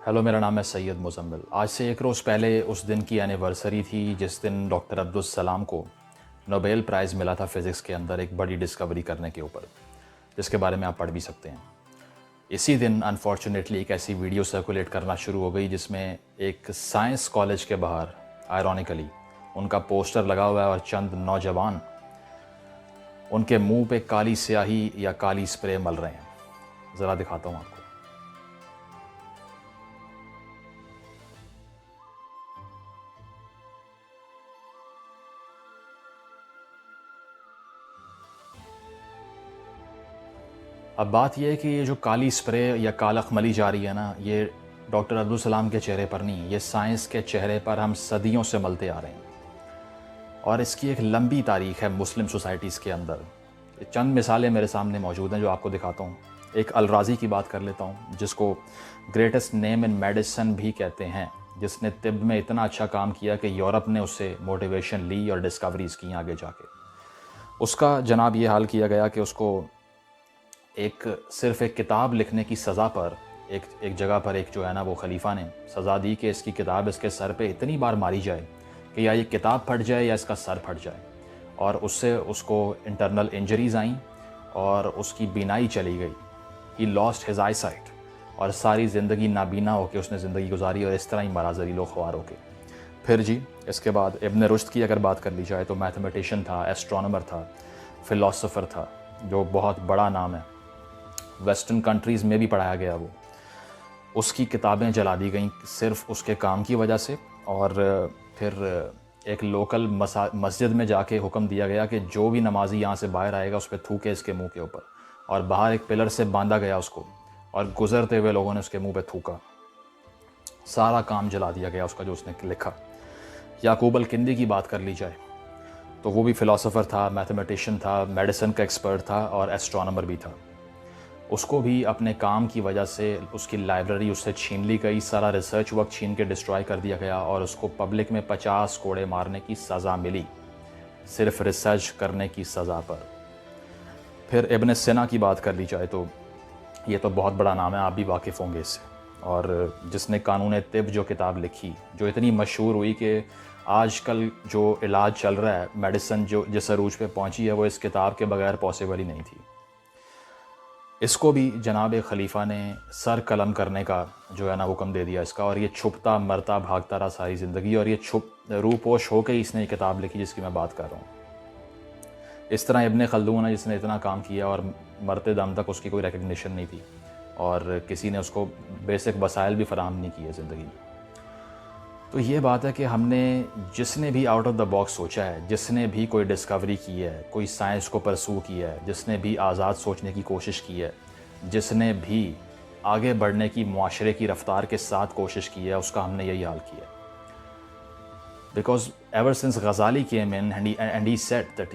Hello, मेरा नाम है सैयद मुज़म्मिल। आज से एक रोज़ पहले उस दिन की एनिवर्सरी थी जिस दिन डॉक्टर अब्दुल सलाम को नोबेल प्राइज़ मिला था फ़िज़िक्स के अंदर एक बड़ी डिस्कवरी करने के ऊपर, जिसके बारे में आप पढ़ भी सकते हैं। इसी दिन अनफॉर्चुनेटली एक ऐसी वीडियो सर्कुलेट करना शुरू हो गई जिसमें एक साइंस कॉलेज के बाहर आयरॉनिकली उनका पोस्टर लगा हुआ है और चंद नौजवान उनके मुंह पे काली स्याही या काली स्प्रे मल रहे हैं। ज़रा दिखाता हूँ आपको। अब बात यह है कि ये जो काली स्प्रे या कालख मली जा रही है ना, ये डॉक्टर अब्दुल सलाम के चेहरे पर नहीं, ये साइंस के चेहरे पर हम सदियों से मलते आ रहे हैं और इसकी एक लंबी तारीख है मुस्लिम सोसाइटीज़ के अंदर। चंद मिसालें मेरे सामने मौजूद हैं जो आपको दिखाता हूँ। एक अलराज़ी की बात कर लेता हूँ, जिसको ग्रेटेस्ट नेम इन मेडिसिन भी कहते हैं, जिसने तिब में इतना अच्छा काम किया कि यूरोप ने उससे मोटिवेशन ली और डिस्कवरीज़ की आगे जाके। उसका जनाब ये हाल किया गया कि उसको सिर्फ़ एक किताब लिखने की सज़ा पर एक जगह पर एक जो है ना वो खलीफा ने सज़ा दी कि इसकी किताब इसके सर पे इतनी बार मारी जाए कि या ये किताब फट जाए या इसका सर फट जाए, और उससे उसको इंटरनल इंजरीज़ आईं और उसकी बीनाई चली गई। He lost his I site और सारी ज़िंदगी नाबीना होकर उसने ज़िंदगी गुजारी और इस तरह ही मरा ज़लीलो ख्वार होके। फिर जी इसके बाद इब्न रुश्द की अगर बात कर ली जाए तो मैथमेटिशियन था, एस्ट्रोनॉमर था, फ़िलासफ़र था, जो बहुत बड़ा नाम है, वेस्टर्न कंट्रीज़ में भी पढ़ाया गया वो। उसकी किताबें जला दी गईं सिर्फ़ उसके काम की वजह से, और फिर एक लोकल मस्जिद में जाके हुक्म दिया गया कि जो भी नमाजी यहाँ से बाहर आएगा उस पर थूके इसके मुंह के ऊपर, और बाहर एक पिलर से बांधा गया उसको और गुज़रते हुए लोगों ने उसके मुंह पे थूका। सारा काम जला दिया गया उसका जो उसने लिखा। याकूब अल-किंदी की बात कर ली जाए तो वो भी फ़िलासफ़र था, मैथमेटिशियन था, मेडिसिन का एक्सपर्ट था और एस्ट्रोनॉमर भी था। उसको भी अपने काम की वजह से उसकी लाइब्रेरी उससे छीन ली गई, सारा रिसर्च वर्क छीन के डिस्ट्रॉय कर दिया गया और उसको पब्लिक में 50 कोड़े मारने की सज़ा मिली, सिर्फ रिसर्च करने की सज़ा पर। फिर इब्न सिना की बात कर ली जाए तो ये तो बहुत बड़ा नाम है, आप भी वाकिफ़ होंगे इससे, और जिसने कानून तिब जो किताब लिखी, जो इतनी मशहूर हुई कि आजकल जो इलाज चल रहा है, मेडिसिन जो जिस अरूज पे पहुंची है, वो इस किताब के बगैर पॉसिबल ही नहीं थी। इसको भी जनाब खलीफा ने सर कलम करने का जो है ना हुक्म दे दिया इसका, और ये छुपता मरता भागता रहा सारी ज़िंदगी, और ये रूपोश होकर ही इसने ये किताब लिखी जिसकी मैं बात कर रहा हूँ। इस तरह इब्न खल्दून है जिसने इतना काम किया और मरते दम तक उसकी कोई रिकग्निशन नहीं थी और किसी ने उसको बेसिक वसाइल भी फराहम नहीं किए ज़िंदगी में। तो ये बात है कि हमने जिसने भी आउट ऑफ द बॉक्स सोचा है, जिसने भी कोई डिस्कवरी की है, कोई साइंस को परसू किया है, जिसने भी आज़ाद सोचने की कोशिश की है, जिसने भी आगे बढ़ने की मुआशरे की रफ्तार के साथ कोशिश की है, उसका हमने यही हाल किया। Because ever since Ghazali came in and he said that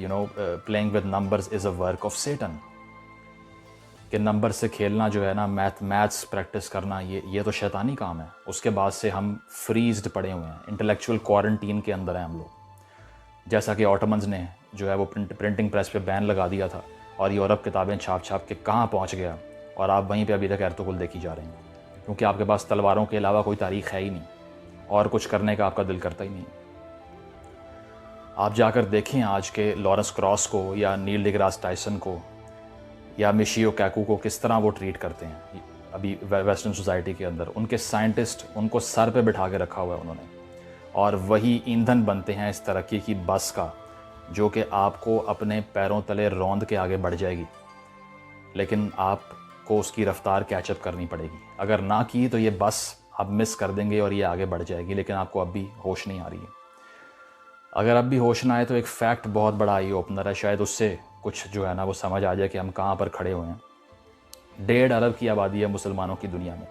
playing with numbers is a work of Satan, कि नंबर से खेलना जो है ना, मैथ्स प्रैक्टिस करना, ये तो शैतानी काम है। उसके बाद से हम फ्रीज्ड पड़े हुए हैं, इंटेलेक्चुअल क्वारंटीन के अंदर हैं हम लोग। जैसा कि ऑटोमन्स ने जो है वो प्रिंटिंग प्रेस पे बैन लगा दिया था और यूरोप किताबें छाप छाप के कहाँ पहुँच गया, और आप वहीं पे अभी तक एर्तुगरुल देखी जा रहे हैं, क्योंकि आपके पास तलवारों के अलावा कोई तारीख़ है ही नहीं और कुछ करने का आपका दिल करता ही नहीं। आप जाकर देखें आज के लॉरेंस क्रॉस को या नील डिग्रास टाइसन को या मिशियो कैकू को किस तरह वो ट्रीट करते हैं अभी वेस्टर्न सोसाइटी के अंदर। उनके साइंटिस्ट उनको सर पे बिठा के रखा हुआ है उन्होंने, और वही ईंधन बनते हैं इस तरक्की की बस का, जो कि आपको अपने पैरों तले रौंद के आगे बढ़ जाएगी, लेकिन आपको उसकी रफ्तार कैचअप करनी पड़ेगी। अगर ना की तो ये बस आप मिस कर देंगे और ये आगे बढ़ जाएगी, लेकिन आपको अब भी होश नहीं आ रही है। अगर अब भी होश ना आए तो एक फ़ैक्ट बहुत बड़ा आई ओपनर है, शायद उससे कुछ जो है ना वो समझ आ जाए कि हम कहाँ पर खड़े हुए हैं। 1.5 अरब की आबादी है मुसलमानों की दुनिया में।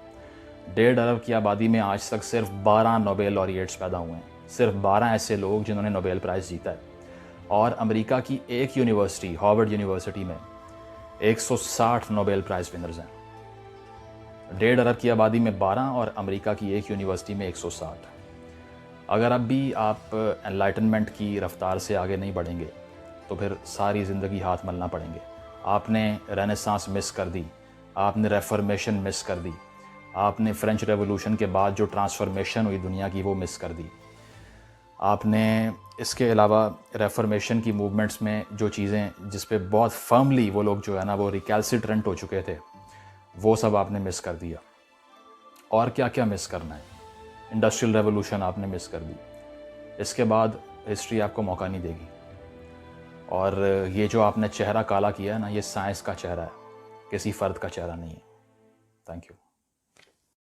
1.5 अरब की आबादी में आज तक सिर्फ 12 नोबेल लॉरिएट्स पैदा हुए हैं, सिर्फ 12 ऐसे लोग जिन्होंने नोबेल प्राइज़ जीता है। और अमेरिका की एक यूनिवर्सिटी, हार्वर्ड यूनिवर्सिटी में 160 नोबेल प्राइज़ विनर्स हैं। 1.5 अरब की आबादी में 12 और अमेरिका की एक यूनिवर्सिटी में 160। अगर अब भी आप एनलाइटनमेंट की रफ्तार से आगे नहीं बढ़ेंगे तो फिर सारी ज़िंदगी हाथ मलना पड़ेंगे। आपने रेनेसांस मिस कर दी, आपने रेफॉर्मेशन मिस कर दी, آپ نے فرینچ ریولوشن کے بعد جو ٹرانسفارمیشن ہوئی دنیا کی وہ مس کر دی. آپ نے اس کے علاوہ ریفارمیشن کی موومنٹس میں جو چیزیں جس پہ بہت فرملی وہ لوگ جو ہے نا وہ ریکیلسیٹرنٹ ہو چکے تھے وہ سب آپ نے مس کر دیا. اور کیا کیا مس کرنا ہے. انڈسٹریل ریولوشن آپ نے مس کر دی. اس کے بعد ہسٹری آپ کو موقع نہیں دے گی. اور یہ جو آپ نے چہرہ کالا کیا ہے نا یہ سائنس کا چہرہ ہے, کسی فرد کا چہرہ نہیں ہے. Thank you.